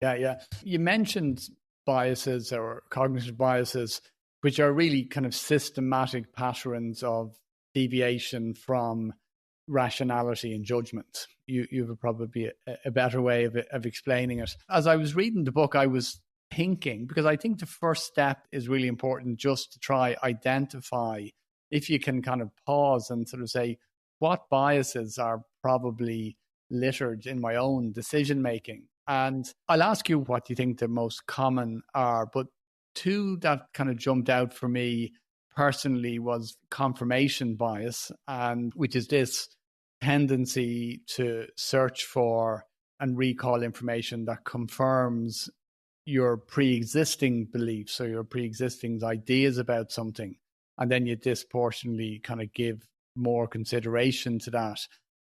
Yeah, yeah. You mentioned biases or cognitive biases, which are really kind of systematic patterns of deviation from rationality and judgment. You have probably a better way of explaining it. As I was reading the book, I was thinking, because I think the first step is really important, just to try identify, if you can kind of pause and sort of say, what biases are probably littered in my own decision making. And I'll ask you what you think the most common are, but two that kind of jumped out for me personally was confirmation bias, and which is this tendency to search for and recall information that confirms your pre-existing beliefs or your pre-existing ideas about something, and then you disproportionately kind of give more consideration to that.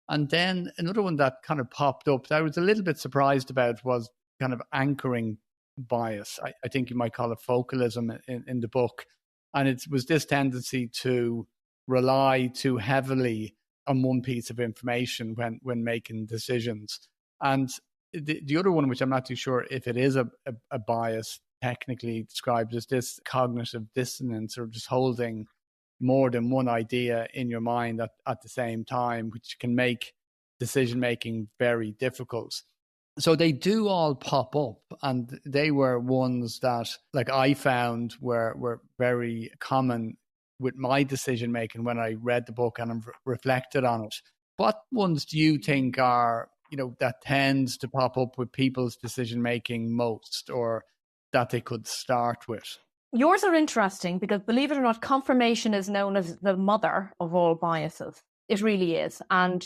And then another one that kind of popped up that I was a little bit surprised about was kind of anchoring bias. I think you might call it focalism in the book. And it was this tendency to rely too heavily on one piece of information when making decisions. And the other one, which I'm not too sure if it is a bias technically described, is this cognitive dissonance, or just holding more than one idea in your mind at the same time, which can make decision making very difficult. So they do all pop up, and they were ones that, like, I found were very common with my decision making when I read the book and I've reflected on it. What ones do you think are, that tends to pop up with people's decision making most, or that they could start with? Yours are interesting because, believe it or not, confirmation is known as the mother of all biases. It really is. And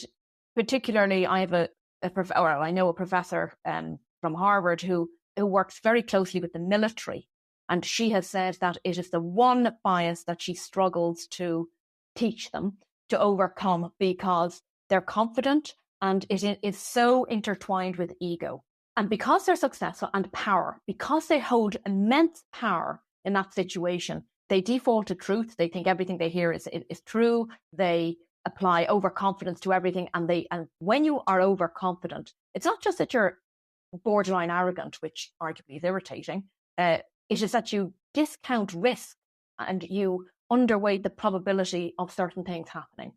particularly, I have I know a professor from Harvard who works very closely with the military. And she has said that it is the one bias that she struggles to teach them to overcome, because they're confident and it is so intertwined with ego. And because they're successful and power, because they hold immense power in that situation, they default to truth. They think everything they hear is true. They apply overconfidence to everything. And when you are overconfident, it's not just that you're borderline arrogant, which arguably is irritating. It is that you discount risk and you underweight the probability of certain things happening.